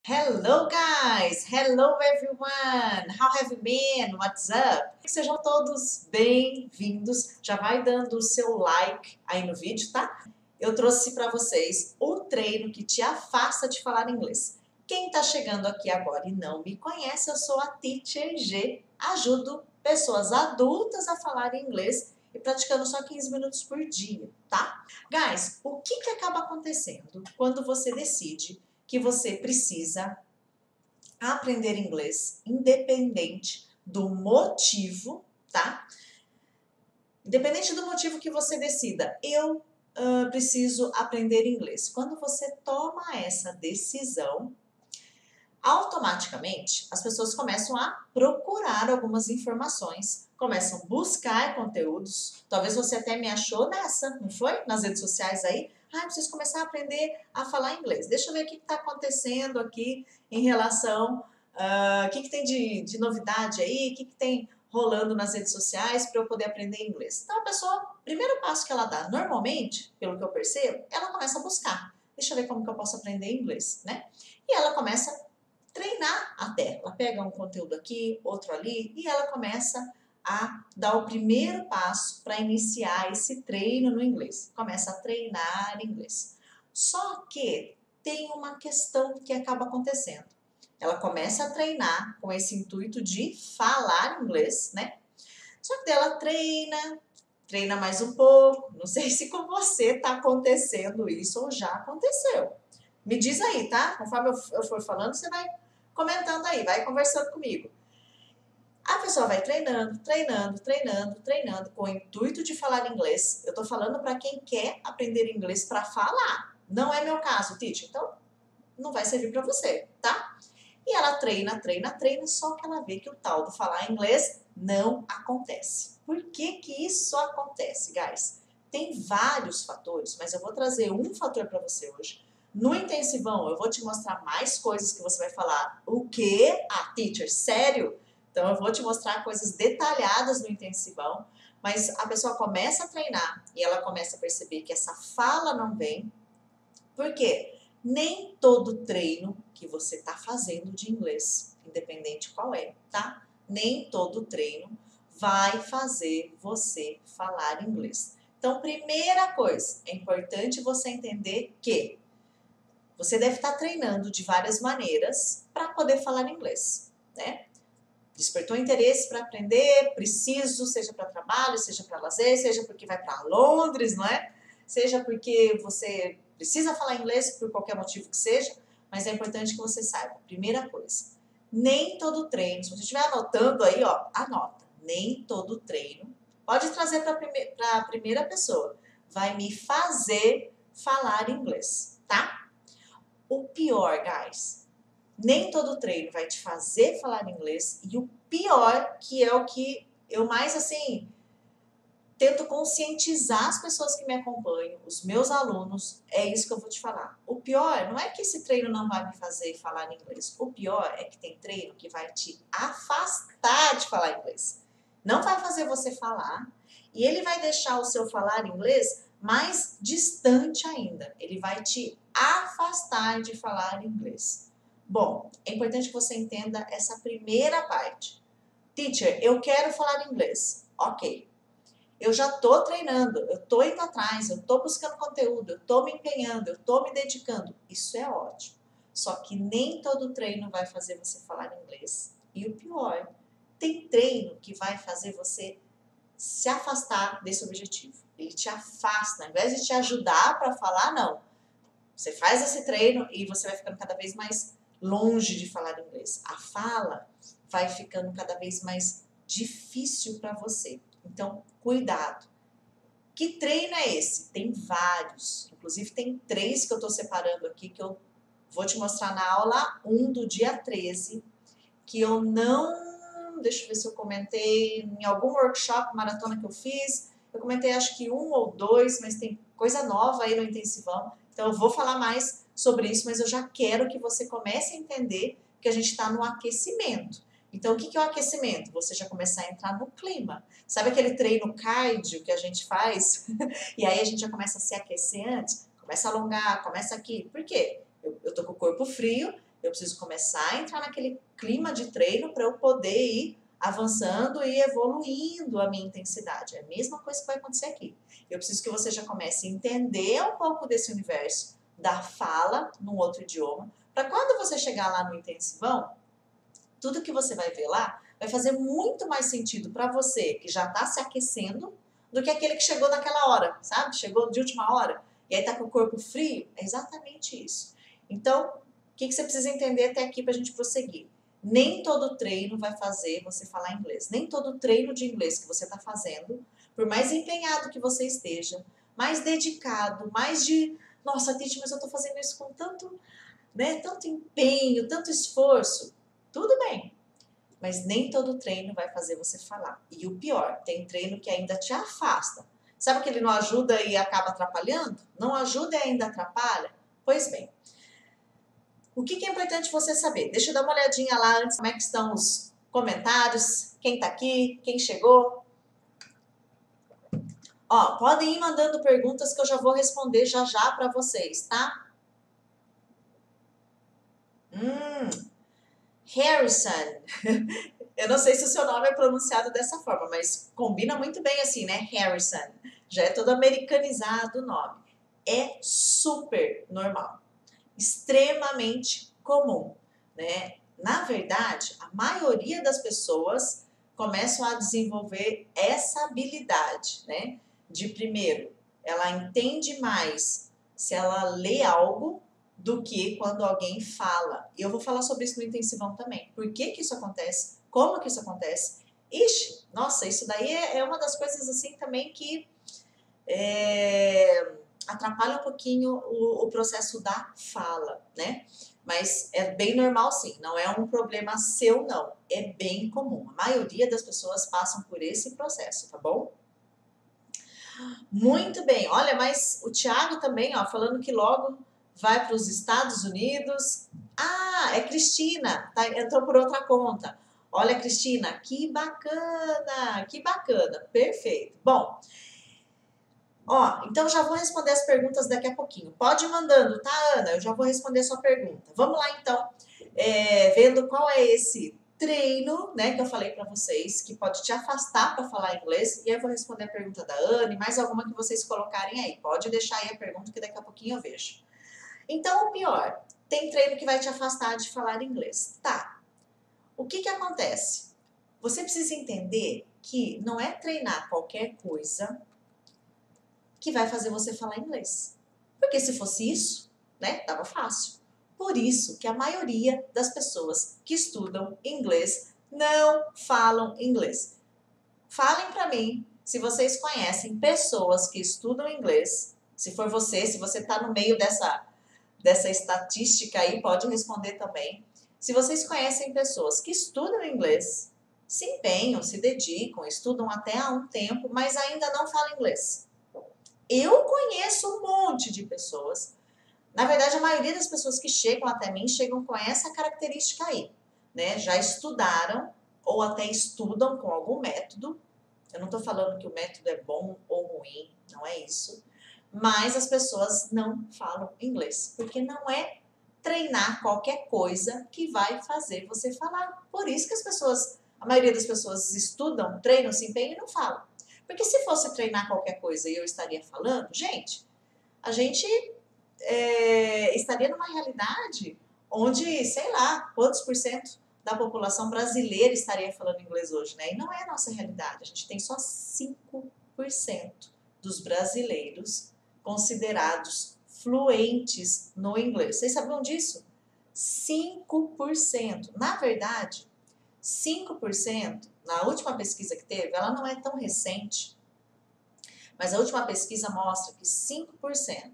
Hello guys! Hello everyone! How have you been? What's up? Sejam todos bem-vindos. Já vai dando o seu like aí no vídeo, tá? Eu trouxe para vocês o treino que te afasta de falar inglês. Quem tá chegando aqui agora e não me conhece, eu sou a Teacher G. Ajudo pessoas adultas a falar inglês e praticando só 15 minutos por dia, tá? Guys, o que acaba acontecendo quando você decide que você precisa aprender inglês, independente do motivo, tá? Independente do motivo que você decida, eu preciso aprender inglês. Quando você toma essa decisão, automaticamente as pessoas começam a procurar algumas informações, começam a buscar conteúdos. Talvez você até me achou nessa, não foi? Nas redes sociais aí. Preciso começar a aprender a falar inglês. Deixa eu ver o que está acontecendo aqui em relação, o que tem de novidade aí, o que tem rolando nas redes sociais para eu poder aprender inglês. Então a pessoa, primeiro passo que ela dá, normalmente, pelo que eu percebo, ela começa a buscar. Deixa eu ver como que eu posso aprender inglês, né? E ela começa a treinar até. Ela pega um conteúdo aqui, outro ali, e ela começa a dar o primeiro passo para iniciar esse treino no inglês. Começa a treinar inglês. Só que tem uma questão que acaba acontecendo. Ela começa a treinar com esse intuito de falar inglês, né? Só que ela treina mais um pouco. Não sei se com você está acontecendo isso ou já aconteceu. Me diz aí, tá? Conforme eu for falando, você vai comentando aí, vai conversando comigo. A pessoa vai treinando com o intuito de falar inglês. Eu tô falando para quem quer aprender inglês para falar. Não é meu caso, teacher. Então, não vai servir para você, tá? E ela treina, só que ela vê que o tal do falar inglês não acontece. Por que que isso acontece, guys? Tem vários fatores, mas eu vou trazer um fator para você hoje. No intensivão, eu vou te mostrar mais coisas que você vai falar. O quê? Teacher, sério? Então, eu vou te mostrar coisas detalhadas no intensivão, mas a pessoa começa a treinar e ela começa a perceber que essa fala não vem. Por quê? Nem todo treino que você está fazendo de inglês, independente qual é, tá? Nem todo treino vai fazer você falar inglês. Então, primeira coisa, é importante você entender que você deve estar treinando de várias maneiras para poder falar inglês, né? Despertou interesse para aprender, preciso, seja para trabalho, seja para lazer, seja porque vai para Londres, não é? Seja porque você precisa falar inglês por qualquer motivo que seja, mas é importante que você saiba. Primeira coisa, nem todo treino, se você estiver anotando aí, ó, anota. Nem todo treino, pode trazer para a primeira pessoa, vai me fazer falar inglês, tá? O pior, guys, nem todo treino vai te fazer falar inglês e o pior, que é o que eu mais, assim, tento conscientizar as pessoas que me acompanham, os meus alunos, é isso que eu vou te falar. O pior não é que esse treino não vai me fazer falar inglês. O pior é que tem treino que vai te afastar de falar inglês. Não vai fazer você falar e ele vai deixar o seu falar inglês mais distante ainda. Ele vai te afastar de falar inglês. Bom, é importante que você entenda essa primeira parte. Teacher, eu quero falar inglês. Ok. Eu já estou treinando, eu estou indo atrás, eu estou buscando conteúdo, eu estou me empenhando, eu estou me dedicando. Isso é ótimo. Só que nem todo treino vai fazer você falar inglês. E o pior, tem treino que vai fazer você se afastar desse objetivo. Ele te afasta, ao invés de te ajudar para falar, não. Você faz esse treino e você vai ficando cada vez mais longe de falar inglês. A fala vai ficando cada vez mais difícil para você. Então, cuidado. Que treino é esse? Tem vários. Inclusive, tem 3 que eu estou separando aqui, que eu vou te mostrar na aula 1 do dia 13, que eu não... Deixa eu ver se eu comentei em algum workshop, maratona que eu fiz. Eu comentei acho que 1 ou 2, mas tem coisa nova aí no intensivão. Então, eu vou falar mais sobre isso, mas eu já quero que você comece a entender que a gente está no aquecimento. Então, o que é o aquecimento? Você já começar a entrar no clima. Sabe aquele treino cardio que a gente faz? E aí a gente já começa a se aquecer antes? Começa a alongar, começa aqui. Por quê? Eu tô com o corpo frio, Eu preciso começar a entrar naquele clima de treino para eu poder ir avançando e evoluindo a minha intensidade. É a mesma coisa que vai acontecer aqui. Eu preciso que você já comece a entender um pouco desse universo da fala num outro idioma, para quando você chegar lá no intensivão, tudo que você vai ver lá vai fazer muito mais sentido para você que já está se aquecendo do que aquele que chegou naquela hora, sabe? Chegou de última hora e aí tá com o corpo frio. É exatamente isso. Então, o que você precisa entender até aqui para a gente prosseguir? Nem todo treino vai fazer você falar inglês. Nem todo treino de inglês que você está fazendo, por mais empenhado que você esteja, mais dedicado, mais de... Nossa, Titi, mas eu estou fazendo isso com tanto, né, tanto empenho, tanto esforço. Tudo bem, mas nem todo treino vai fazer você falar. E o pior, tem treino que ainda te afasta. Sabe que ele não ajuda e acaba atrapalhando? Não ajuda e ainda atrapalha? Pois bem, o que é importante você saber? Deixa eu dar uma olhadinha lá antes, como é que estão os comentários, quem tá aqui, quem chegou. Ó, podem ir mandando perguntas que eu já vou responder já já para vocês, tá? Harrison. Eu não sei se o seu nome é pronunciado dessa forma, mas combina muito bem assim, né? Harrison. Já é todo americanizado o nome. É super normal. Extremamente comum, né? Na verdade, a maioria das pessoas começam a desenvolver essa habilidade, né? De primeiro, ela entende mais se ela lê algo do que quando alguém fala. E eu vou falar sobre isso no intensivão também. Por que que isso acontece? Como que isso acontece? Ixi, nossa, isso daí é uma das coisas assim também que atrapalha um pouquinho o processo da fala, né? Mas é bem normal sim, não é um problema seu não, é bem comum. A maioria das pessoas passam por esse processo, tá bom? Muito bem, olha, mas o Thiago também, ó, falando que logo vai para os Estados Unidos. Ah, é Cristina, tá, entrou por outra conta. Olha, Cristina, que bacana, perfeito. Bom, ó, então já vou responder as perguntas daqui a pouquinho. Pode ir mandando, tá, Ana? Eu já vou responder a sua pergunta. Vamos lá, então, vendo qual é esse treino, né, que eu falei para vocês, que pode te afastar para falar inglês. E aí eu vou responder a pergunta da Ana e mais alguma que vocês colocarem aí. Pode deixar aí a pergunta que daqui a pouquinho eu vejo. Então, o pior, tem treino que vai te afastar de falar inglês. Tá, o que que acontece? Você precisa entender que não é treinar qualquer coisa que vai fazer você falar inglês. Porque se fosse isso, né, tava fácil. Por isso que a maioria das pessoas que estudam inglês não falam inglês. Falem para mim se vocês conhecem pessoas que estudam inglês. Se for você, se você está no meio dessa estatística aí, pode responder também. Se vocês conhecem pessoas que estudam inglês, se empenham, se dedicam, estudam até há um tempo, mas ainda não falam inglês. Eu conheço um monte de pessoas. Na verdade, a maioria das pessoas que chegam até mim chegam com essa característica aí, né? Já estudaram ou até estudam com algum método. Eu não estou falando que o método é bom ou ruim, não é isso. Mas as pessoas não falam inglês, porque não é treinar qualquer coisa que vai fazer você falar. Por isso que a maioria das pessoas estudam, treinam, se empenham e não falam. Porque se fosse treinar qualquer coisa e eu estaria falando, gente, a gente estaria numa realidade onde, sei lá, quantos por cento da população brasileira estaria falando inglês hoje, né? E não é a nossa realidade. A gente tem só 5% dos brasileiros considerados fluentes no inglês. Vocês sabiam disso? 5%. Na verdade, 5%, na última pesquisa que teve, ela não é tão recente, mas a última pesquisa mostra que 5%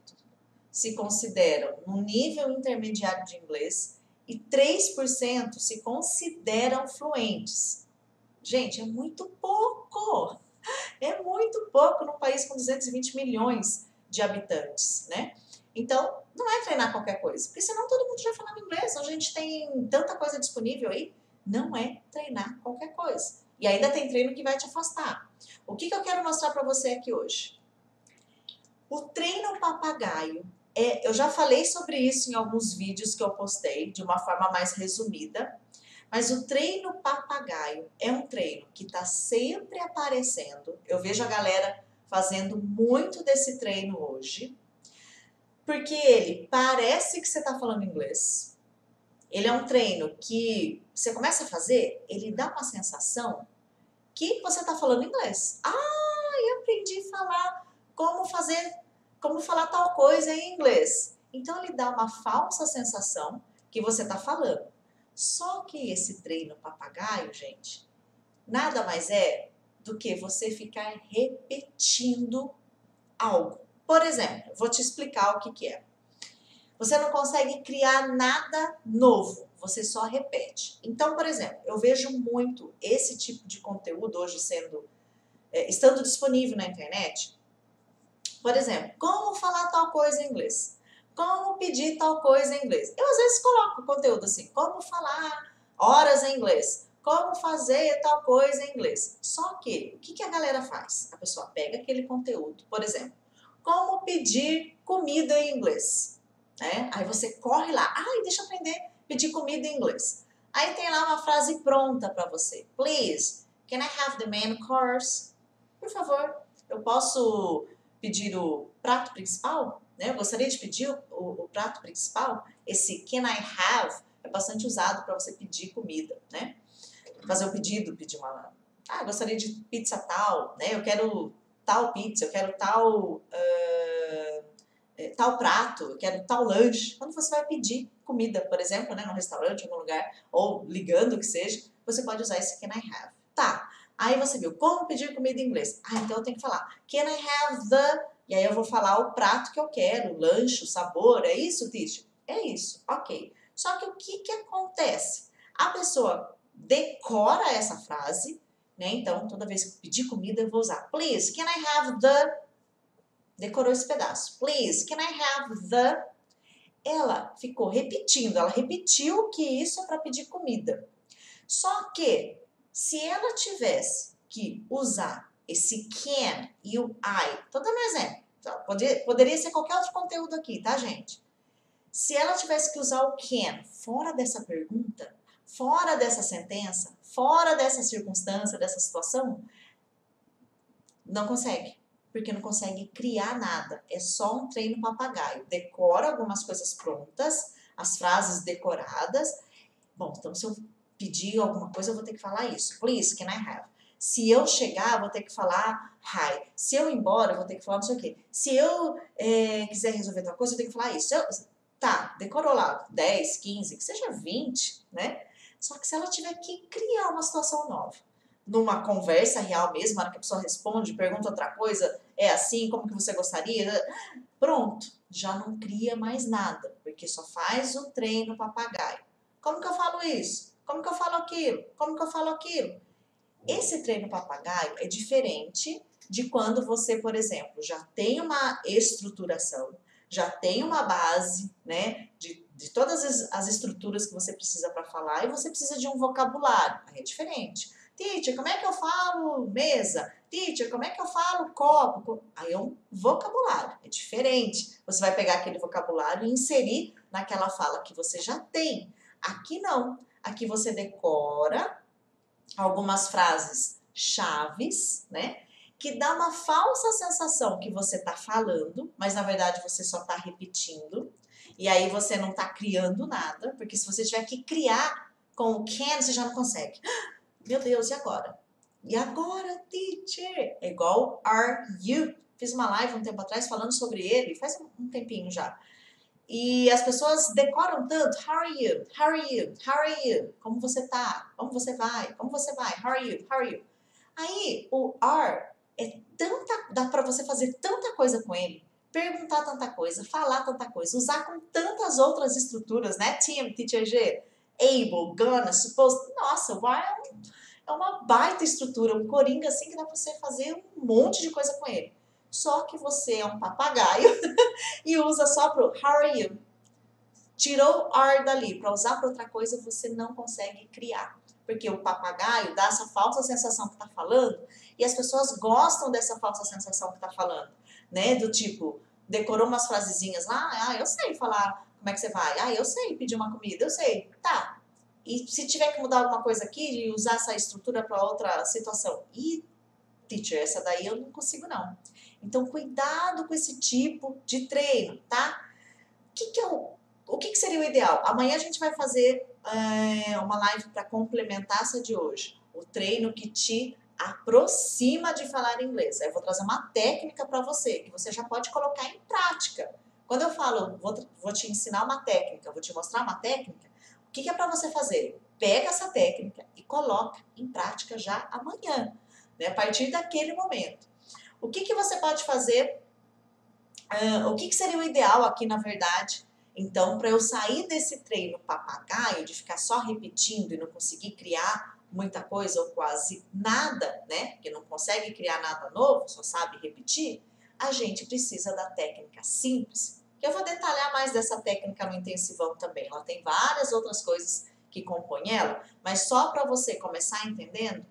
se consideram no nível intermediário de inglês e 3% se consideram fluentes. Gente, é muito pouco! É muito pouco num país com 220 milhões de habitantes, né? Então, não é treinar qualquer coisa, porque senão todo mundo já falava inglês. Hoje a gente tem tanta coisa disponível aí. Não é treinar qualquer coisa. E ainda tem treino que vai te afastar. O que eu quero mostrar para você aqui hoje? O treino papagaio Eu já falei sobre isso em alguns vídeos que eu postei, de uma forma mais resumida, mas o treino papagaio é um treino que está sempre aparecendo. Eu vejo a galera fazendo muito desse treino hoje, porque ele parece que você está falando inglês. Ele é um treino que você começa a fazer, ele dá uma sensação que você está falando inglês. Eu aprendi a falar como falar tal coisa em inglês. Então ele dá uma falsa sensação que você está falando. Só que esse treino papagaio, gente, nada mais é do que você ficar repetindo algo. Por exemplo, vou te explicar o que é. Você não consegue criar nada novo, você só repete. Então, por exemplo, eu vejo muito esse tipo de conteúdo hoje estando disponível na internet. Por exemplo, como falar tal coisa em inglês? Como pedir tal coisa em inglês? Eu às vezes coloco conteúdo assim, como falar horas em inglês? Como fazer tal coisa em inglês? Só que, o que a galera faz? A pessoa pega aquele conteúdo, por exemplo, como pedir comida em inglês? Né? Aí você corre lá, deixa eu aprender a pedir comida em inglês. Aí tem lá uma frase pronta para você. Please, can I have the main course? Por favor, eu posso pedir o prato principal? Né? Eu gostaria de pedir o prato principal. Esse can I have é bastante usado para você pedir comida, né? Fazer o pedido, pedir uma... gostaria de pizza tal, né? Eu quero tal pizza, eu quero tal prato, eu quero tal lanche. Quando você vai pedir comida, por exemplo, né, num restaurante, em algum lugar, ou ligando, que seja, você pode usar esse can I have. Tá, aí você viu como pedir comida em inglês. Então eu tenho que falar can I have the... E aí eu vou falar o prato que eu quero, o lanche, o sabor. É isso, teacher? É isso, ok. Só que o que acontece? A pessoa decora essa frase, né? Então, toda vez que pedir comida, eu vou usar please, can I have the... Decorou esse pedaço. Please, can I have the... Ela ficou repetindo, ela repetiu que isso é para pedir comida. Só que, se ela tivesse que usar esse can e o I, tô dando um exemplo, poderia ser qualquer outro conteúdo aqui, tá, gente? Se ela tivesse que usar o can fora dessa pergunta, fora dessa sentença, fora dessa circunstância, dessa situação, não consegue. Porque não consegue criar nada. É só um treino papagaio. Decora algumas coisas prontas, as frases decoradas. Bom, então se eu pedir alguma coisa, eu vou ter que falar isso. Please, can I have? Se eu chegar, eu vou ter que falar hi. Se eu ir embora, eu vou ter que falar não sei o quê. Se eu quiser resolver tal coisa, eu tenho que falar isso. Tá, decorou lá 10, 15, que seja 20, né? Só que se ela tiver que criar uma situação nova, numa conversa real mesmo, na hora que a pessoa responde, pergunta outra coisa, é assim, como que você gostaria? Pronto, já não cria mais nada, porque só faz o treino papagaio. Como que eu falo isso? Como que eu falo aquilo? Como que eu falo aquilo? Esse treino papagaio é diferente de quando você, por exemplo, já tem uma estruturação, já tem uma base, né, de todas as estruturas que você precisa para falar e você precisa de um vocabulário. Aí é diferente. Teacher, como é que eu falo mesa? Teacher, como é que eu falo copo? Aí é um vocabulário, é diferente. Você vai pegar aquele vocabulário e inserir naquela fala que você já tem. Aqui não. Aqui você decora algumas frases chaves, né? Que dá uma falsa sensação que você está falando, mas na verdade você só está repetindo. E aí você não está criando nada, porque se você tiver que criar com o can, você já não consegue. Meu Deus, e agora? E agora, teacher? É igual are you. Fiz uma live um tempo atrás falando sobre ele, faz um tempinho já. E as pessoas decoram tanto, how are you? How are you? How are you? Como você tá? Como você vai? Como você vai? How are you? How are you? Aí, o are dá pra você fazer tanta coisa com ele, perguntar tanta coisa, falar tanta coisa, usar com tantas outras estruturas, né? Team, teacher G, able, gonna, supposed. Nossa, o are é uma baita estrutura, um coringa assim que dá pra você fazer um monte de coisa com ele. Só que você é um papagaio e usa só pro how are you. Tirou o are dali para usar para outra coisa, você não consegue criar. Porque o papagaio dá essa falsa sensação que está falando e as pessoas gostam dessa falsa sensação que está falando, né? Do tipo, Decorou umas frasezinhas lá? Ah, eu sei falar como é que você vai. Ah, eu sei pedir uma comida, eu sei. Tá. E se tiver que mudar alguma coisa aqui e usar essa estrutura para outra situação? Ih, teacher, essa daí eu não consigo não. Então, cuidado com esse tipo de treino, tá? O que seria o ideal? Amanhã a gente vai fazer uma live para complementar essa de hoje. O treino que te aproxima de falar inglês. Aí eu vou trazer uma técnica para você, que você já pode colocar em prática. Quando eu falo, vou te ensinar uma técnica, vou te mostrar uma técnica, o que é para você fazer? Pega essa técnica e coloca em prática já amanhã, né? A partir daquele momento. O que você pode fazer? O que seria o ideal aqui, na verdade? Então, para eu sair desse treino papagaio, de ficar só repetindo e não conseguir criar muita coisa ou quase nada, né? Porque não consegue criar nada novo, só sabe repetir, a gente precisa da técnica simples. Que eu vou detalhar mais dessa técnica no intensivão também. Ela tem várias outras coisas que compõem ela, mas só para você começar entendendo,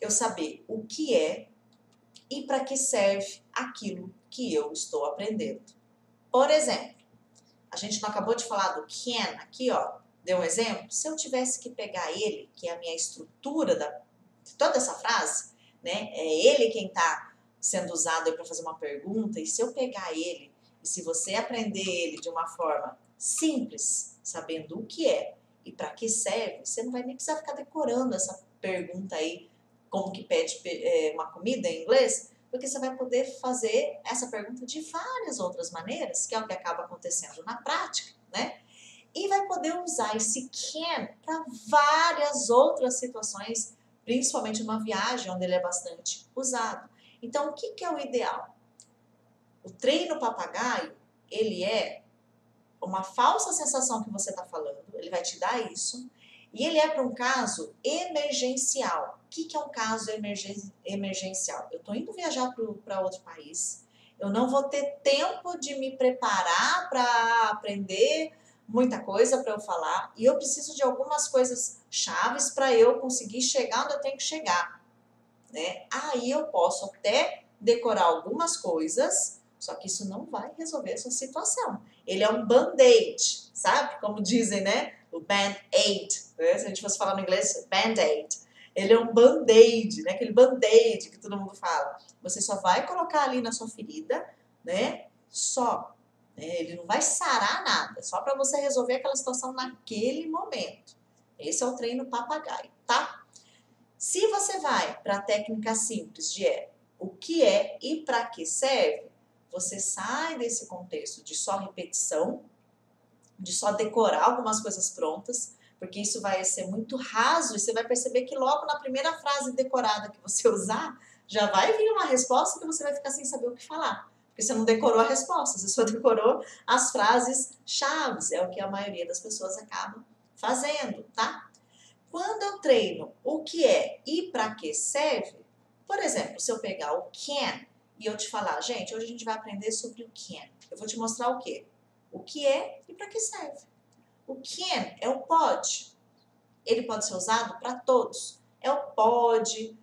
eu saber o que é e para que serve aquilo que eu estou aprendendo. Por exemplo, a gente não acabou de falar do can aqui, ó, deu um exemplo? Se eu tivesse que pegar ele, que é a minha estrutura de toda essa frase, né? É ele quem está sendo usado para fazer uma pergunta, e se eu pegar ele, e se você aprender ele de uma forma simples, sabendo o que é e para que serve, você não vai nem precisar ficar decorando essa pergunta aí, como que pede uma comida em inglês, porque você vai poder fazer essa pergunta de várias outras maneiras, que é o que acaba acontecendo na prática, né? E vai poder usar esse can para várias outras situações, principalmente numa viagem, onde ele é bastante usado. Então, o que é o ideal? O treino papagaio, ele é uma falsa sensação que você está falando, ele vai te dar isso, e ele é para um caso emergencial. O que é um caso emergencial? Eu estou indo viajar para outro país, eu não vou ter tempo de me preparar para aprender muita coisa para eu falar, e eu preciso de algumas coisas chaves para eu conseguir chegar onde eu tenho que chegar, né? Aí eu posso até decorar algumas coisas, só que isso não vai resolver essa situação. Ele é um band-aid, sabe? Como dizem, né? O band-aid, né? Se a gente fosse falar no inglês, band-aid. Ele é um band-aid, né? Aquele band-aid que todo mundo fala. Você só vai colocar ali na sua ferida, né? Só. Ele não vai sarar nada, só para você resolver aquela situação naquele momento. Esse é o treino papagaio, tá? Se você vai para a técnica simples de o que é e para que serve, você sai desse contexto de só repetição, de só decorar algumas coisas prontas, porque isso vai ser muito raso e você vai perceber que logo na primeira frase decorada que você usar, já vai vir uma resposta que você vai ficar sem saber o que falar. Porque você não decorou a resposta, você só decorou as frases chaves, é o que a maioria das pessoas acaba fazendo, tá? Quando eu treino o que é e para que serve, por exemplo, se eu pegar o can e eu te falar, gente, hoje a gente vai aprender sobre o can. Eu vou te mostrar o quê? O que é e para que serve. O can é o pode. Ele pode ser usado para todos. É o pode,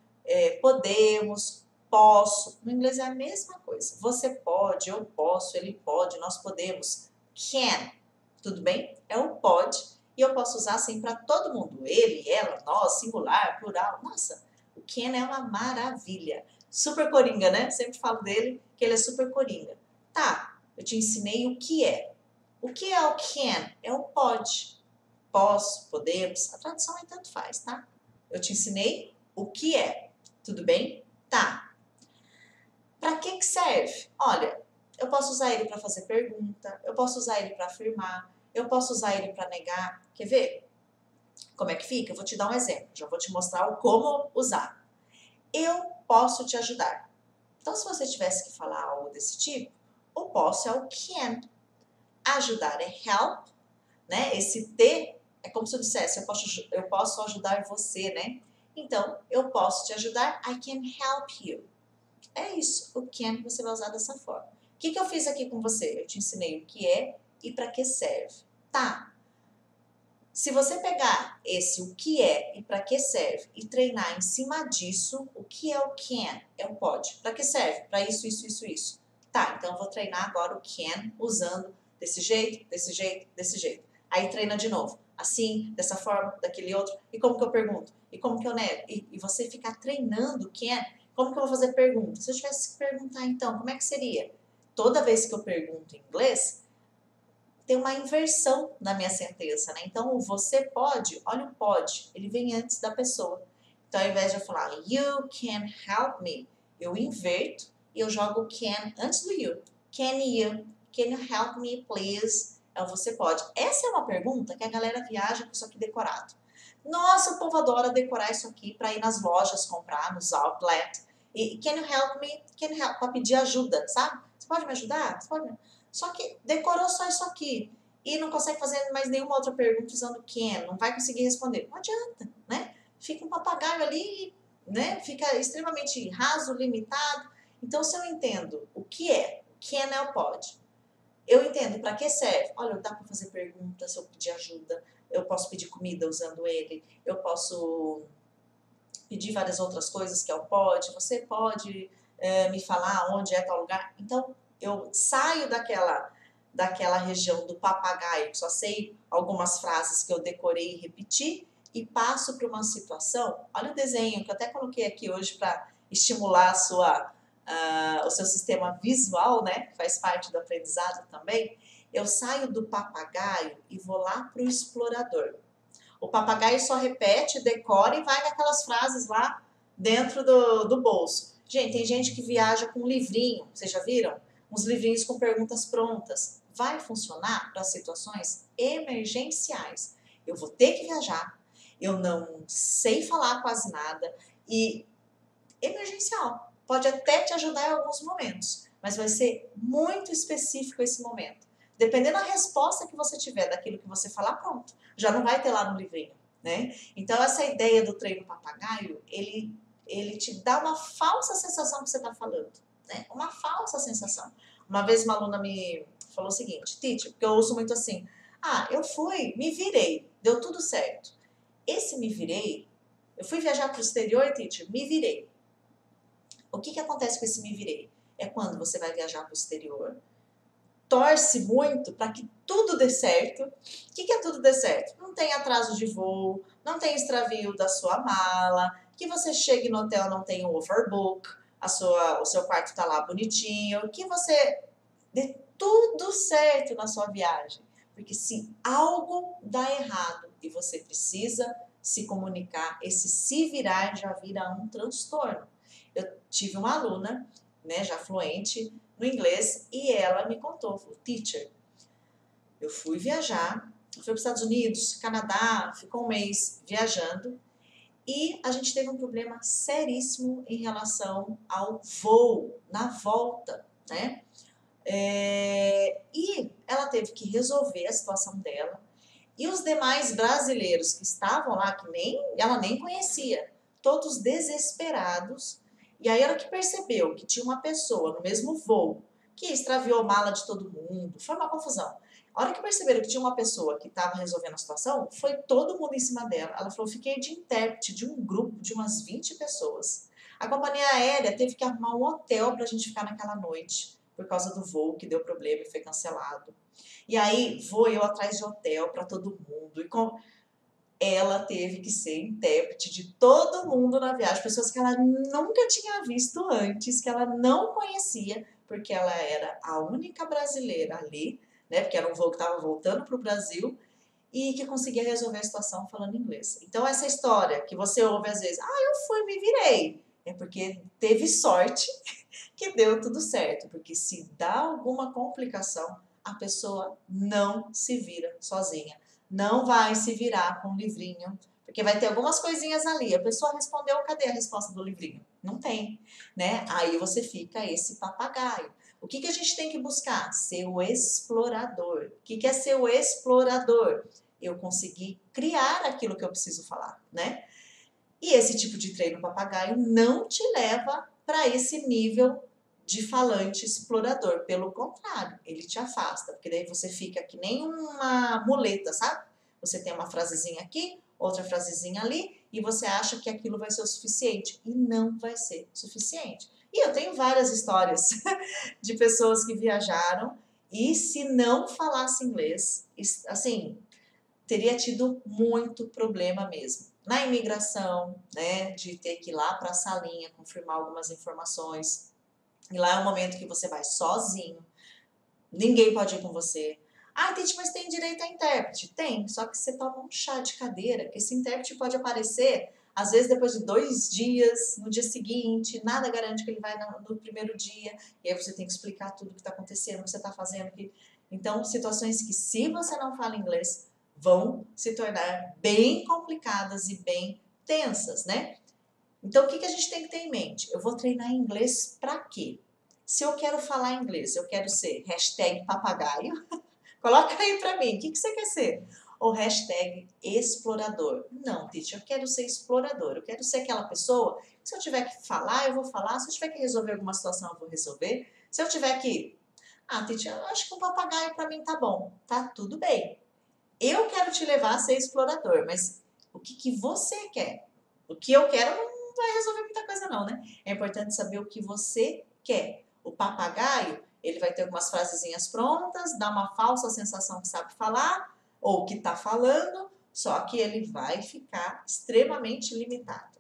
podemos, posso. No inglês é a mesma coisa. Você pode, eu posso, ele pode, nós podemos. Can. Tudo bem? É o pode. E eu posso usar assim para todo mundo. Ele, ela, nós, singular, plural. Nossa, o can é uma maravilha. Super coringa, né? Sempre falo dele que ele é super coringa. Tá, eu te ensinei o que é. O que é o can? É o pode. Posso, podemos. A tradução aí tanto faz, tá? Eu te ensinei o que é. Tudo bem? Tá. Para que serve? Olha, eu posso usar ele para fazer pergunta, eu posso usar ele para afirmar, eu posso usar ele para negar. Quer ver? Como é que fica? Eu vou te dar um exemplo. Já vou te mostrar o como usar. Eu posso te ajudar. Então, se você tivesse que falar algo desse tipo, o posso é o can. Ajudar é help, né? Esse T é como se eu dissesse, eu posso ajudar você, né? Então, eu posso te ajudar. I can help you. É isso. O can você vai usar dessa forma. O que eu fiz aqui com você? Eu te ensinei o que é e para que serve. Tá. Se você pegar esse o que é e para que serve e treinar em cima disso, o que é o can? É o pode. Para que serve? Para isso, isso, isso, isso. Tá, então eu vou treinar agora o can usando desse jeito, desse jeito, desse jeito. Aí treina de novo. Assim, dessa forma, daquele outro. E como que eu pergunto? E como que eu nego? E você ficar treinando o can, como que eu vou fazer pergunta? Se eu tivesse que perguntar então, como é que seria? Toda vez que eu pergunto em inglês, tem uma inversão na minha sentença, né? Então, o você pode, olha o pode, ele vem antes da pessoa. Então, ao invés de eu falar you can help me, eu inverto e eu jogo can antes do you. Can you help me, please? É o você pode. Essa é uma pergunta que a galera viaja com isso aqui decorado. Nossa, o povo adora decorar isso aqui para ir nas lojas comprar, nos outlet. E can you help me? Can you help? Para pedir ajuda, sabe? Você pode me ajudar? Você pode me... Só que decorou só isso aqui e não consegue fazer mais nenhuma outra pergunta usando can, não vai conseguir responder. Não adianta, né? Fica um papagaio ali, né? Fica extremamente raso, limitado. Então, se eu entendo o que é, can é o pode, eu entendo para que serve. Olha, dá para fazer pergunta se eu pedir ajuda, eu posso pedir comida usando ele, eu posso pedir várias outras coisas que é o pode, você pode me falar onde é tal lugar. Então, eu saio daquela região do papagaio, que só sei algumas frases que eu decorei e repeti, e passo para uma situação. Olha o desenho que eu até coloquei aqui hoje para estimular o seu sistema visual, né? Que faz parte do aprendizado também. Eu saio do papagaio e vou lá para o explorador. O papagaio só repete, decora e vai naquelas frases lá dentro do bolso. Gente, tem gente que viaja com um livrinho, vocês já viram? Uns livrinhos com perguntas prontas. Vai funcionar para situações emergenciais. Eu vou ter que viajar, eu não sei falar quase nada e emergencial. Pode até te ajudar em alguns momentos, mas vai ser muito específico esse momento. Dependendo da resposta que você tiver daquilo que você falar, pronto. Já não vai ter lá no livrinho, né? Então, essa ideia do treino papagaio, ele te dá uma falsa sensação que você está falando, né? Uma falsa sensação. Uma vez uma aluna me falou o seguinte, teacher, porque eu ouço muito assim, eu fui, me virei, deu tudo certo. Esse me virei, eu fui viajar para o exterior, teacher, me virei. O que acontece com esse me virei? É quando você vai viajar para o exterior, torce muito para que tudo dê certo. O que é tudo dê certo? Não tem atraso de voo, não tem extravio da sua mala, que você chegue no hotel não tem um overbook, o seu quarto está lá bonitinho, que você dê tudo certo na sua viagem. Porque se algo dá errado e você precisa se comunicar, esse se virar já vira um transtorno. Eu tive uma aluna, né, já fluente no inglês, e ela me contou, falou, teacher, eu fui viajar, fui para os Estados Unidos, Canadá, ficou um mês viajando, e a gente teve um problema seríssimo em relação ao voo, na volta, né? E ela teve que resolver a situação dela, e os demais brasileiros que estavam lá, que ela nem conhecia, todos desesperados. E aí ela que percebeu que tinha uma pessoa no mesmo voo que extraviou mala de todo mundo, foi uma confusão. A hora que perceberam que tinha uma pessoa que estava resolvendo a situação, foi todo mundo em cima dela. Ela falou, fiquei de intérprete de um grupo de umas 20 pessoas. A companhia aérea teve que arrumar um hotel para a gente ficar naquela noite, por causa do voo que deu problema e foi cancelado. E aí vou eu atrás de hotel para todo mundo. Ela teve que ser intérprete de todo mundo na viagem, pessoas que ela nunca tinha visto antes, que ela não conhecia, porque ela era a única brasileira ali, né? Porque era um voo que estava voltando para o Brasil e que conseguia resolver a situação falando inglês. Então, essa história que você ouve às vezes, eu fui, me virei, é porque teve sorte que deu tudo certo, porque se dá alguma complicação, a pessoa não se vira sozinha. Não vai se virar com um livrinho, porque vai ter algumas coisinhas ali. A pessoa respondeu, cadê a resposta do livrinho? Não tem, né? Aí você fica esse papagaio. O que a gente tem que buscar? Ser o explorador. O que é ser o explorador? Eu conseguir criar aquilo que eu preciso falar, né? E esse tipo de treino papagaio não te leva para esse nível de falante explorador. Pelo contrário, ele te afasta, porque daí você fica que nem uma muleta, sabe? Você tem uma frasezinha aqui, outra frasezinha ali, e você acha que aquilo vai ser o suficiente. E não vai ser suficiente. E eu tenho várias histórias de pessoas que viajaram e se não falasse inglês, assim, teria tido muito problema mesmo. Na imigração, né, de ter que ir lá para a salinha confirmar algumas informações. E lá é um momento que você vai sozinho, ninguém pode ir com você. Ah, Titi, mas tem direito a intérprete? Tem, só que você toma um chá de cadeira, que esse intérprete pode aparecer, às vezes depois de 2 dias, no dia seguinte, nada garante que ele vai no primeiro dia, e aí você tem que explicar tudo o que está acontecendo, o que você está fazendo. Então, situações que se você não fala inglês, vão se tornar bem complicadas e bem tensas, né? Então, o que a gente tem que ter em mente? Eu vou treinar inglês para quê? Se eu quero falar inglês, eu quero ser hashtag papagaio, coloca aí para mim, o que você quer ser? Ou hashtag explorador. Não, Titi, eu quero ser explorador, eu quero ser aquela pessoa que se eu tiver que falar, eu vou falar, se eu tiver que resolver alguma situação, eu vou resolver. Se eu tiver que... Ah, Titi, eu acho que um papagaio para mim tá bom, tá tudo bem. Eu quero te levar a ser explorador, mas o que você quer? O que eu quero não vai resolver muita coisa não, né? É importante saber o que você quer. O papagaio, ele vai ter algumas frasezinhas prontas, dá uma falsa sensação que sabe falar, ou que está falando, só que ele vai ficar extremamente limitado.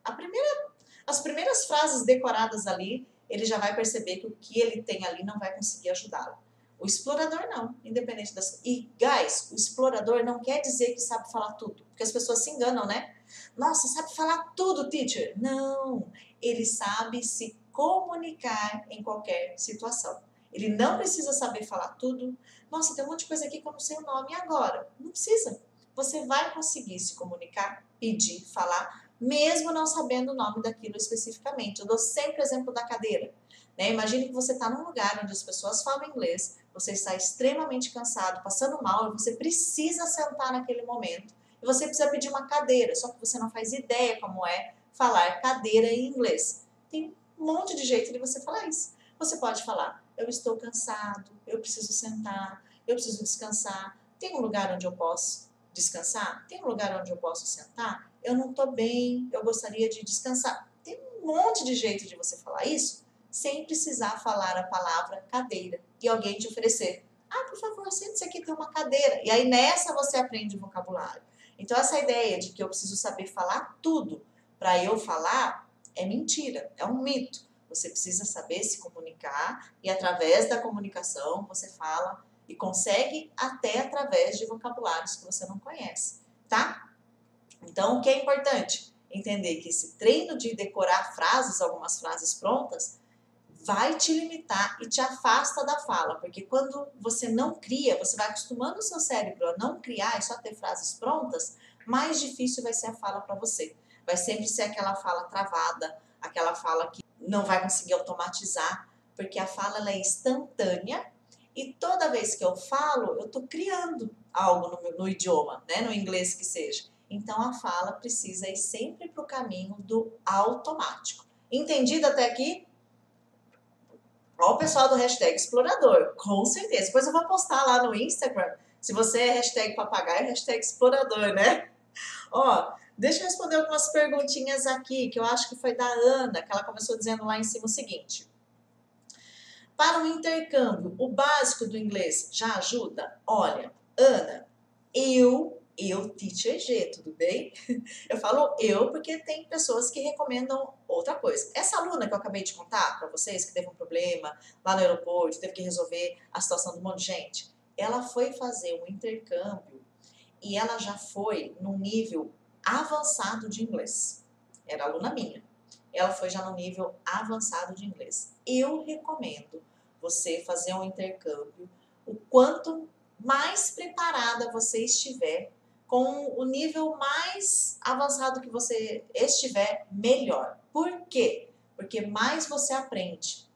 As primeiras frases decoradas ali, ele já vai perceber que o que ele tem ali não vai conseguir ajudá-lo. O explorador não, independente das... E, guys, o explorador não quer dizer que sabe falar tudo, porque as pessoas se enganam, né? Nossa, sabe falar tudo, teacher? Não, ele sabe se comunicar em qualquer situação. Ele não precisa saber falar tudo. Nossa, tem um monte de coisa aqui que eu não sei o nome agora. Não precisa. Você vai conseguir se comunicar, pedir, falar, mesmo não sabendo o nome daquilo especificamente. Eu dou sempre o exemplo da cadeira. Né? Imagine que você está num lugar onde as pessoas falam inglês, você está extremamente cansado, passando mal, e você precisa sentar naquele momento. E você precisa pedir uma cadeira, só que você não faz ideia como é falar cadeira em inglês. Tem um monte de jeito de você falar isso. Você pode falar, eu estou cansado, eu preciso sentar, eu preciso descansar. Tem um lugar onde eu posso descansar? Tem um lugar onde eu posso sentar? Eu não estou bem, eu gostaria de descansar. Tem um monte de jeito de você falar isso sem precisar falar a palavra cadeira e alguém te oferecer. Ah, por favor, sente-se aqui, tem uma cadeira. E aí nessa você aprende o vocabulário. Então essa ideia de que eu preciso saber falar tudo para eu falar é mentira, é um mito. Você precisa saber se comunicar e através da comunicação você fala e consegue até através de vocabulários que você não conhece, tá? Então o que é importante? Entender que esse treino de decorar frases, algumas frases prontas, vai te limitar e te afasta da fala, porque quando você não cria, você vai acostumando o seu cérebro a não criar e só ter frases prontas, mais difícil vai ser a fala para você. Vai sempre ser aquela fala travada, aquela fala que não vai conseguir automatizar, porque a fala ela é instantânea e toda vez que eu falo, eu estou criando algo no idioma, né, no inglês que seja. Então a fala precisa ir sempre para o caminho do automático. Entendido até aqui? Ó o pessoal do hashtag explorador, com certeza. Depois eu vou postar lá no Instagram, se você é hashtag papagaio, hashtag explorador, né? Ó, deixa eu responder algumas perguntinhas aqui, que eu acho que foi da Ana, que ela começou dizendo lá em cima o seguinte. Para um intercâmbio, o básico do inglês já ajuda? Olha, Ana, teacher G, tudo bem? Eu falo eu porque tem pessoas que recomendam outra coisa. Essa aluna que eu acabei de contar para vocês, que teve um problema lá no aeroporto, teve que resolver a situação do monte de gente, ela foi fazer um intercâmbio e ela já foi num nível avançado de inglês. Era aluna minha. Ela foi já no nível avançado de inglês. Eu recomendo você fazer um intercâmbio o quanto mais preparada você estiver, com o nível mais avançado que você estiver, melhor. Por quê? Porque mais você aprende.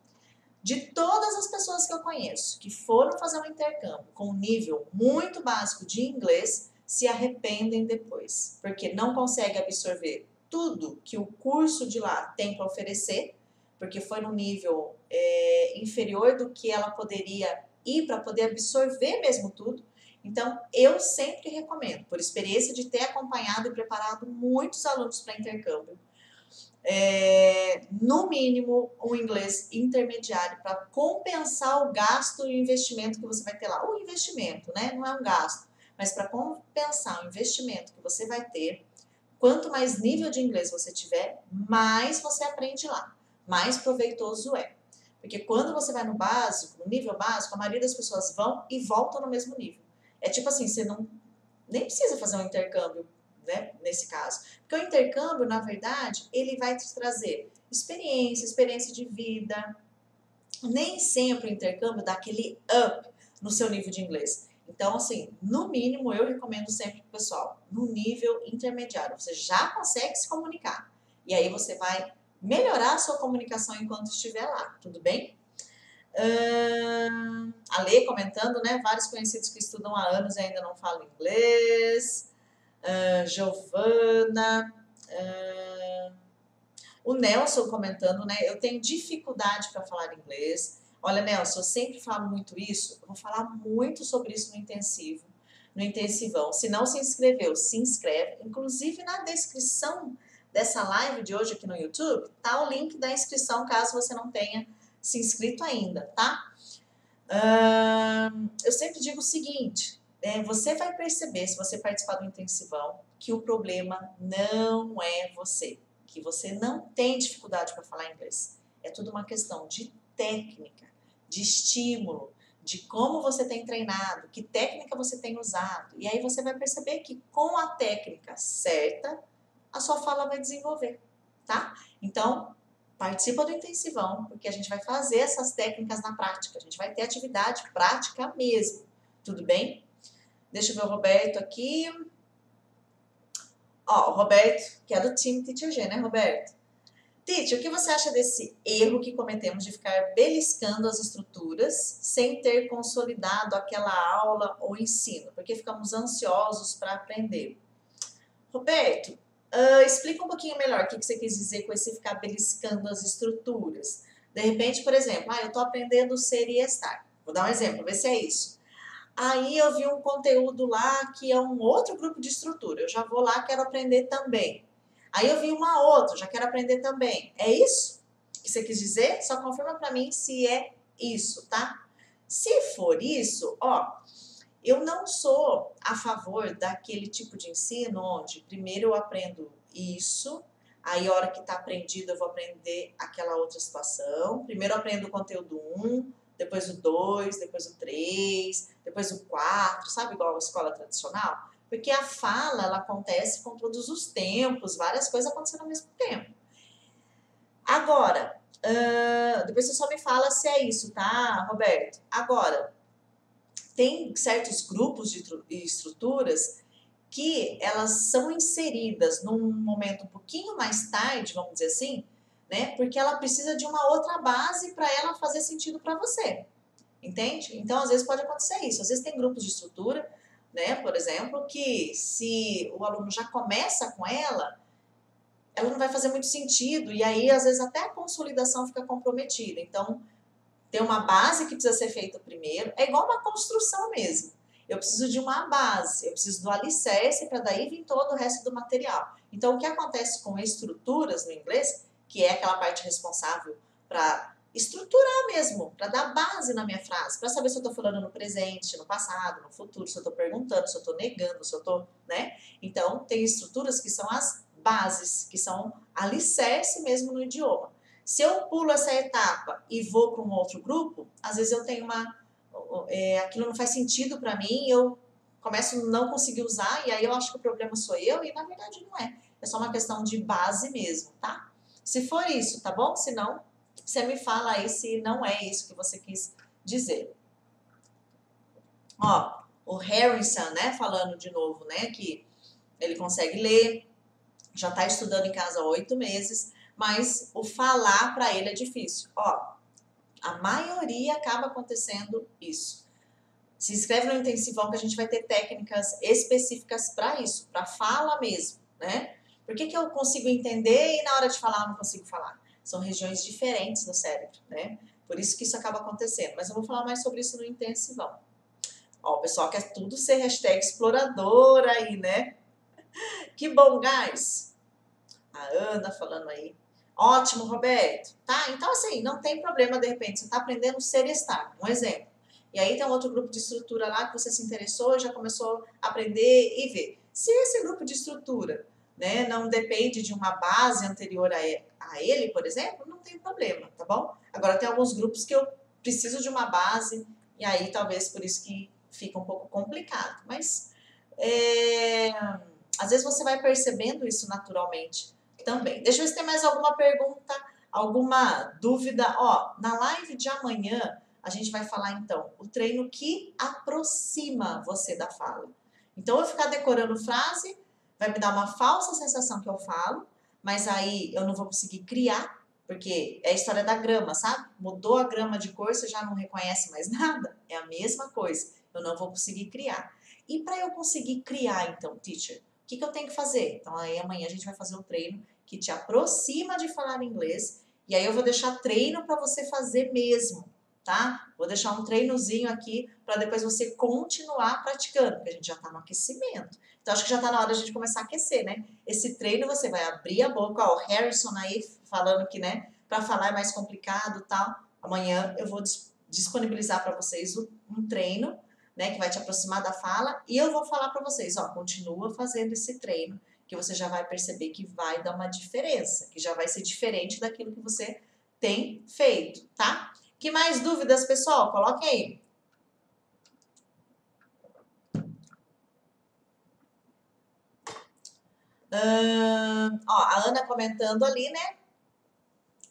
De todas as pessoas que eu conheço que foram fazer um intercâmbio com um nível muito básico de inglês, se arrependem depois, porque não conseguem absorver tudo que o curso de lá tem para oferecer, porque foi no nível inferior do que ela poderia ir para poder absorver mesmo tudo. Então, eu sempre recomendo, por experiência de ter acompanhado e preparado muitos alunos para intercâmbio, no mínimo, um inglês intermediário para compensar o gasto e o investimento que você vai ter lá. O investimento, né? Não é um gasto, mas para compensar o investimento que você vai ter, quanto mais nível de inglês você tiver, mais você aprende lá, mais proveitoso é. Porque quando você vai no básico, no nível básico, a maioria das pessoas vão e voltam no mesmo nível. É tipo assim, você não nem precisa fazer um intercâmbio, né, nesse caso. Porque o intercâmbio, na verdade, ele vai te trazer experiência de vida. Nem sempre o intercâmbio dá aquele up no seu nível de inglês. Então, assim, no mínimo, eu recomendo sempre pro pessoal, no nível intermediário. Você já consegue se comunicar. E aí você vai melhorar a sua comunicação enquanto estiver lá, tudo bem? A Lê comentando, né? Vários conhecidos que estudam há anos e ainda não falam inglês. Giovana. O Nelson comentando, né? Eu tenho dificuldade para falar inglês. Olha, Nelson, eu sempre falo muito isso. Eu vou falar muito sobre isso no intensivo, no intensivão. Se não se inscreveu, se inscreve. Inclusive na descrição dessa live de hoje aqui no YouTube, tá o link da inscrição, caso você não tenha se inscrito ainda, tá? Eu sempre digo o seguinte, você vai perceber, se você participar do intensivão, que o problema não é você, que você não tem dificuldade para falar inglês. É tudo uma questão de técnica, de estímulo, de como você tem treinado, que técnica você tem usado. E aí você vai perceber que com a técnica certa, a sua fala vai desenvolver, tá? Então, participa do intensivão, porque a gente vai fazer essas técnicas na prática. A gente vai ter atividade prática mesmo. Tudo bem? Deixa eu ver o Roberto aqui. Ó, o Roberto, que é do time Teacher G, né, Roberto? Teacher, o que você acha desse erro que cometemos de ficar beliscando as estruturas sem ter consolidado aquela aula ou ensino? Porque ficamos ansiosos para aprender. Roberto, explica um pouquinho melhor o que você quis dizer com esse ficar beliscando as estruturas. De repente, por exemplo, eu estou aprendendo ser e estar. Vou dar um exemplo, ver se é isso. Aí eu vi um conteúdo lá que é um outro grupo de estrutura. Eu já vou lá, quero aprender também. Aí eu vi uma outra, já quero aprender também. É isso que você quis dizer? Só confirma para mim se é isso, tá? Se for isso, ó, eu não sou a favor daquele tipo de ensino onde primeiro eu aprendo isso, aí a hora que está aprendido eu vou aprender aquela outra situação. Primeiro eu aprendo o conteúdo 1, depois o 2, depois o 3, depois o 4, sabe, igual a escola tradicional? Porque a fala, ela acontece com todos os tempos, várias coisas acontecendo ao mesmo tempo. Agora, depois você só me fala se é isso, tá, Roberto? Agora, tem certos grupos de estruturas que elas são inseridas num momento um pouquinho mais tarde, vamos dizer assim, né? Porque ela precisa de uma outra base para ela fazer sentido para você, entende? Então, às vezes pode acontecer isso. Às vezes tem grupos de estrutura, né? Por exemplo, que se o aluno já começa com ela não vai fazer muito sentido e aí, às vezes, até a consolidação fica comprometida. Então, tem uma base que precisa ser feita primeiro. É igual uma construção mesmo. Eu preciso de uma base, eu preciso do alicerce para daí vir todo o resto do material. Então, o que acontece com estruturas no inglês, que é aquela parte responsável para estruturar mesmo, para dar base na minha frase, para saber se eu estou falando no presente, no passado, no futuro, se eu estou perguntando, se eu estou negando, se eu estou, né? Então, tem estruturas que são as bases, que são alicerce mesmo no idioma. Se eu pulo essa etapa e vou para um outro grupo, às vezes eu tenho aquilo não faz sentido para mim, eu começo a não conseguir usar e aí eu acho que o problema sou eu e na verdade não é. É só uma questão de base mesmo, tá? Se for isso, tá bom? Se não, você me fala aí se não é isso que você quis dizer. Ó, o Harrison, né, falando de novo, né, que ele consegue ler, já está estudando em casa há 8 meses, mas o falar para ele é difícil. Ó, a maioria acaba acontecendo isso. Se inscreve no intensivão que a gente vai ter técnicas específicas para isso, para fala mesmo, né? Por que eu consigo entender e na hora de falar eu não consigo falar? São regiões diferentes no cérebro, né? Por isso que isso acaba acontecendo. Mas eu vou falar mais sobre isso no intensivão. Ó, o pessoal quer tudo ser hashtag exploradora aí, né? Que bom, guys! A Ana falando aí. Ótimo, Roberto. Tá? Então, assim, não tem problema, de repente, você está aprendendo ser e estar. Um exemplo. E aí tem um outro grupo de estrutura lá que você se interessou, já começou a aprender e ver. Se esse grupo de estrutura, né, não depende de uma base anterior a ele, por exemplo, não tem problema, tá bom? Agora tem alguns grupos que eu preciso de uma base e aí talvez por isso que fica um pouco complicado. Mas às vezes você vai percebendo isso naturalmente também. Deixa eu ver se tem mais alguma pergunta, alguma dúvida. Ó, na live de amanhã a gente vai falar então o treino que aproxima você da fala. Então eu ficar decorando frase vai me dar uma falsa sensação que eu falo, mas aí eu não vou conseguir criar, porque é a história da grama, sabe? Mudou a grama de cor, você já não reconhece mais nada. É a mesma coisa. Eu não vou conseguir criar. E para eu conseguir criar, então, teacher, o que eu tenho que fazer? Então, aí amanhã a gente vai fazer um treino que te aproxima de falar inglês. E aí eu vou deixar treino para você fazer mesmo, tá? Vou deixar um treinozinho aqui para depois você continuar praticando, porque a gente já está no aquecimento. Então, acho que já está na hora de a gente começar a aquecer, né? Esse treino você vai abrir a boca, ó, o Harrison aí falando que, né, para falar é mais complicado e tal. Amanhã eu vou disponibilizar para vocês um treino, né, que vai te aproximar da fala, e eu vou falar para vocês, ó, continua fazendo esse treino, que você já vai perceber que vai dar uma diferença, que já vai ser diferente daquilo que você tem feito, tá? Que mais dúvidas, pessoal? Coloquem aí. Ó, a Ana comentando ali, né?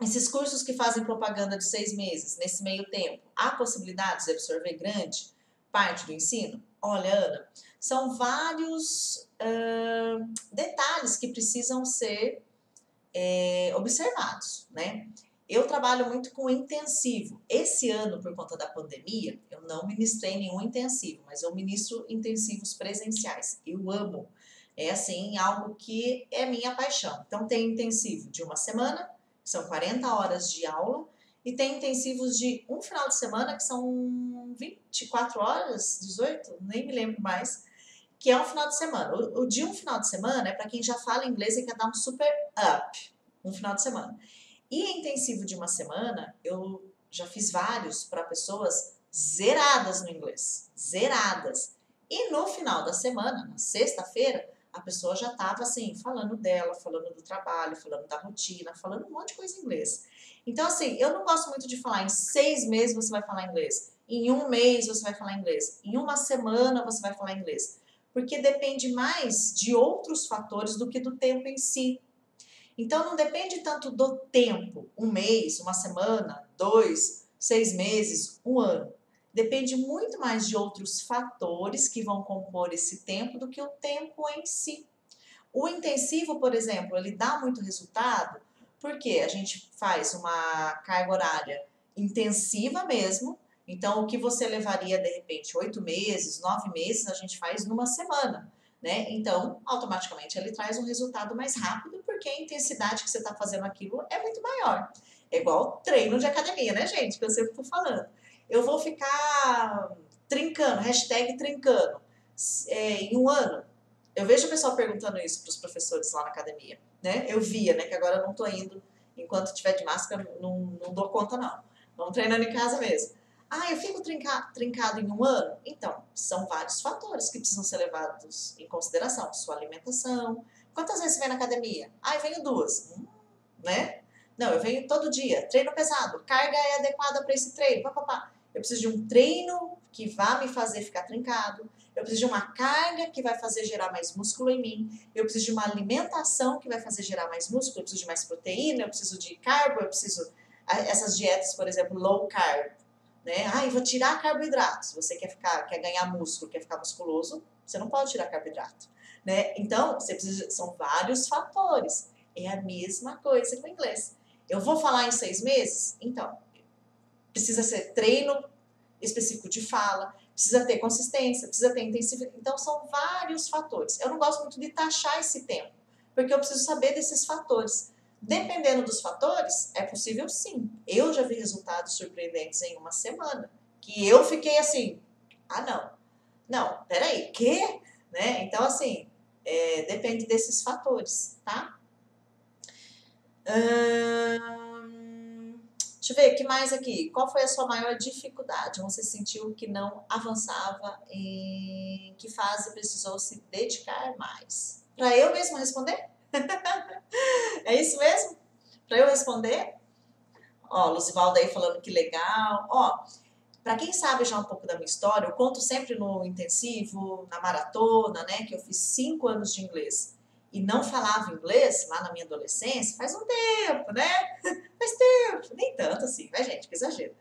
Esses cursos que fazem propaganda de 6 meses, nesse meio tempo, há possibilidades de absorver grande parte do ensino? Olha, Ana, são vários detalhes que precisam ser observados, né? Eu trabalho muito com intensivo. Esse ano, por conta da pandemia, eu não ministrei nenhum intensivo, mas eu ministro intensivos presenciais. Eu amo. É assim, algo que é minha paixão. Então, tem intensivo de uma semana, que são 40 horas de aula, e tem intensivos de um final de semana, que são 24 horas, 18, nem me lembro mais, que é um final de semana. O de um final de semana é para quem já fala inglês e quer dar um super up, um final de semana. E intensivo de uma semana, eu já fiz vários para pessoas zeradas no inglês, zeradas. E no final da semana, na sexta-feira, a pessoa já estava assim, falando dela, falando do trabalho, falando da rotina, falando um monte de coisa em inglês. Então, assim, eu não gosto muito de falar em 6 meses você vai falar inglês, em um mês você vai falar inglês, em uma semana você vai falar inglês. Porque depende mais de outros fatores do que do tempo em si. Então, não depende tanto do tempo, um mês, uma semana, 2, 6 meses, um ano. Depende muito mais de outros fatores que vão compor esse tempo do que o tempo em si. O intensivo, por exemplo, ele dá muito resultado porque a gente faz uma carga horária intensiva mesmo. Então, o que você levaria, de repente, 8 meses, 9 meses, a gente faz numa semana, né? Então, automaticamente, ele traz um resultado mais rápido porque a intensidade que você está fazendo aquilo é muito maior. É igual treino de academia, né, gente? Que eu sempre estou falando. Eu vou ficar trincando, hashtag trincando, em um ano. Eu vejo o pessoal perguntando isso para os professores lá na academia, né? Eu via, né? Que agora eu não tô indo, enquanto tiver de máscara, não dou conta, não. Vamos treinando em casa mesmo. Ah, eu fico trincado em um ano? Então, são vários fatores que precisam ser levados em consideração. Sua alimentação. Quantas vezes você vem na academia? Ah, eu venho 2. Né? Não, eu venho todo dia. Treino pesado. Carga é adequada para esse treino. Pá. Eu preciso de um treino que vá me fazer ficar trincado. Eu preciso de uma carga que vai fazer gerar mais músculo em mim. Eu preciso de uma alimentação que vai fazer gerar mais músculo. Eu preciso de mais proteína. Eu preciso de carbo. Eu preciso... Essas dietas, por exemplo, low carb. Né? Ah, eu vou tirar carboidrato. Se você quer ganhar músculo, quer ficar musculoso, você não pode tirar carboidrato. Né? Então, são vários fatores. É a mesma coisa com o inglês. Eu vou falar em 6 meses? Então, precisa ser treino específico de fala, precisa ter consistência, precisa ter intensividade. Então, são vários fatores. Eu não gosto muito de taxar esse tempo, porque eu preciso saber desses fatores. Dependendo dos fatores, é possível sim. Eu já vi resultados surpreendentes em uma semana, que eu fiquei assim, não, peraí, quê? Né? Então, assim, depende desses fatores, tá? Deixa eu ver, o que mais aqui? Qual foi a sua maior dificuldade? Você sentiu que não avançava? Em que fase precisou se dedicar mais? Para eu mesmo responder? É isso mesmo? Para eu responder? Ó, Lucivaldo aí falando que legal. Ó, para quem sabe já um pouco da minha história, eu conto sempre no intensivo, na maratona, né, que eu fiz 5 anos de inglês e não falava inglês lá na minha adolescência, faz um tempo, né? Faz tempo, nem tanto assim, vai gente, que exagero.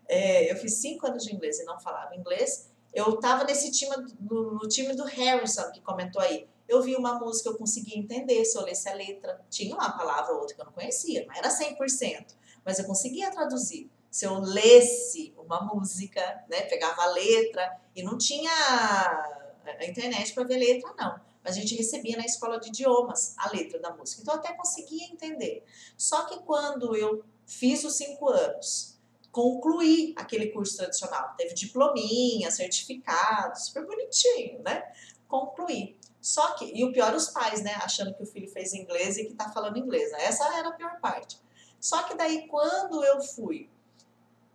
Eu fiz 5 anos de inglês e não falava inglês. Eu tava nesse time, no time do Harrison, que comentou aí. Eu vi uma música, eu conseguia entender, se eu lesse a letra. Tinha uma palavra ou outra que eu não conhecia, não era 100%, mas eu conseguia traduzir. Se eu lesse uma música, né, pegava a letra, e não tinha a internet para ver letra, não. Mas a gente recebia na escola de idiomas a letra da música. Então eu até conseguia entender. Só que quando eu fiz os 5 anos, concluí aquele curso tradicional. Teve diplominha, certificado, super bonitinho, né? Concluí. Só que, e o pior, os pais, né? Achando que o filho fez inglês e que tá falando inglês. Né? Essa era a pior parte. Só que daí, quando eu fui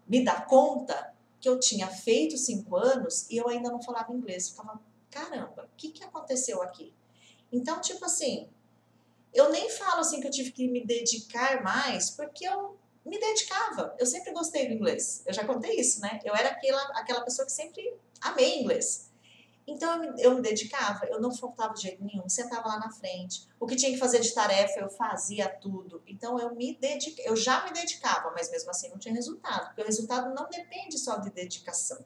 me dar conta que eu tinha feito 5 anos e eu ainda não falava inglês, eu ficava, caramba, o que aconteceu aqui? Então, tipo assim, eu nem falo assim que eu tive que me dedicar mais, porque eu me dedicava. Eu sempre gostei do inglês. Eu já contei isso, né? Eu era aquela pessoa que sempre amei inglês. Então eu me dedicava, eu não faltava de jeito nenhum, sentava lá na frente. O que tinha que fazer de tarefa, eu fazia tudo. Então eu já me dedicava, mas mesmo assim não tinha resultado, porque o resultado não depende só de dedicação.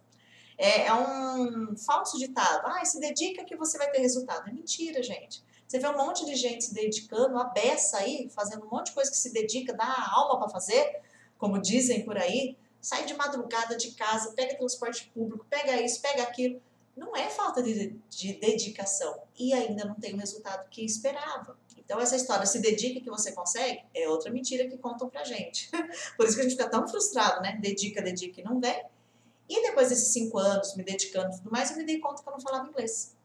É um falso ditado. Ah, se dedica que você vai ter resultado. É mentira, gente. Você vê um monte de gente se dedicando, a beça aí, fazendo um monte de coisa que se dedica, dá a alma para fazer, como dizem por aí, sai de madrugada de casa, pega transporte público, pega isso, pega aquilo. Não é falta de dedicação e ainda não tem o resultado que esperava. Então essa história, se dedica que você consegue, é outra mentira que contam pra gente. Por isso que a gente fica tão frustrado, né? Dedica, dedica e não vem. E depois desses 5 anos, me dedicando e tudo mais, eu me dei conta que eu não falava inglês.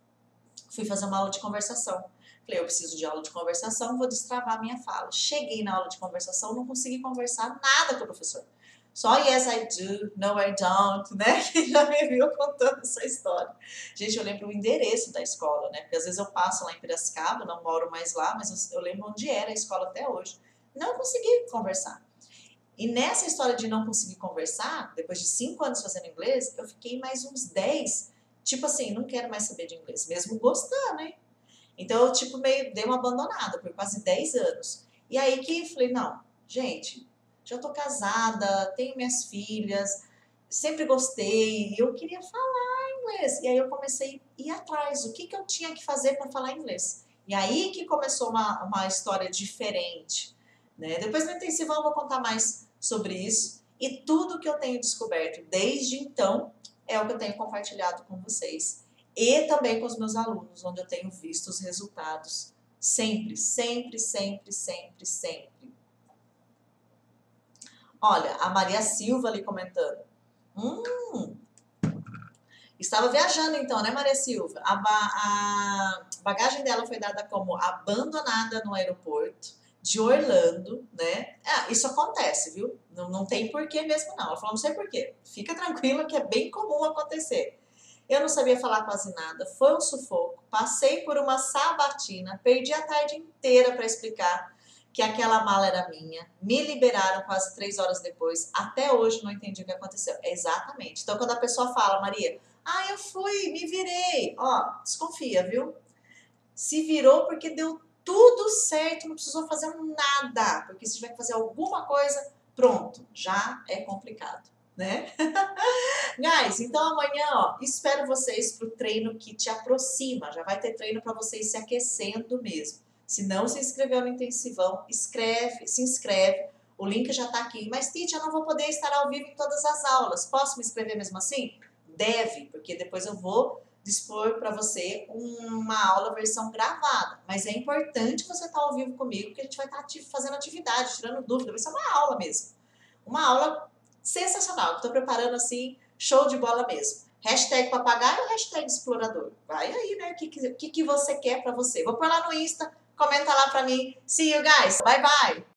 Fui fazer uma aula de conversação. Falei, eu preciso de aula de conversação, vou destravar a minha fala. Cheguei na aula de conversação, não consegui conversar nada com o professor. Só yes I do, no I don't, né? Que já me viu contando essa história. Gente, eu lembro o endereço da escola, né? Porque às vezes eu passo lá em Piracicaba, não moro mais lá, mas eu lembro onde era a escola até hoje. Não consegui conversar. E nessa história de não conseguir conversar, depois de 5 anos fazendo inglês, eu fiquei mais uns 10, tipo assim, não quero mais saber de inglês, mesmo gostando, hein? Então eu, tipo, meio dei uma abandonada por quase 10 anos. E aí que falei, não, gente, já tô casada, tenho minhas filhas, sempre gostei, e eu queria falar inglês. E aí eu comecei a ir atrás, o que eu tinha que fazer para falar inglês. E aí que começou uma história diferente, né? Depois no intensivão eu vou contar mais sobre isso. E tudo que eu tenho descoberto desde então é o que eu tenho compartilhado com vocês. E também com os meus alunos, onde eu tenho visto os resultados. Sempre, sempre, sempre, sempre, sempre. Olha, a Maria Silva ali comentando. Estava viajando então, né, Maria Silva? A bagagem dela foi dada como abandonada no aeroporto de Orlando, né? Isso acontece, viu? Não tem porquê mesmo, não. Ela falou, não sei porquê. Fica tranquila que é bem comum acontecer. Eu não sabia falar quase nada, foi um sufoco. Passei por uma sabatina, perdi a tarde inteira para explicar que aquela mala era minha. Me liberaram quase 3 horas depois. Até hoje não entendi o que aconteceu. Exatamente. Então, quando a pessoa fala, Maria, eu fui, me virei. Ó, desconfia, viu? Se virou porque deu tudo certo, não precisou fazer nada. Porque se tiver que fazer alguma coisa, pronto, já é complicado, né? Guys, então amanhã, ó, espero vocês pro treino que te aproxima. Já vai ter treino para vocês se aquecendo mesmo. Se não se inscreveu no intensivão, se inscreve. O link já tá aqui. Mas, Titi, eu não vou poder estar ao vivo em todas as aulas. Posso me inscrever mesmo assim? Deve, porque depois eu vou dispor para você uma aula versão gravada. Mas é importante você estar ao vivo comigo, porque a gente vai estar fazendo atividade, tirando dúvida. Vai ser uma aula mesmo. Uma aula sensacional. Estou preparando assim, show de bola mesmo. Hashtag papagaio, hashtag explorador. Vai aí, né? O que você quer para você. Vou pôr lá no Insta, comenta lá para mim. See you guys. Bye, bye.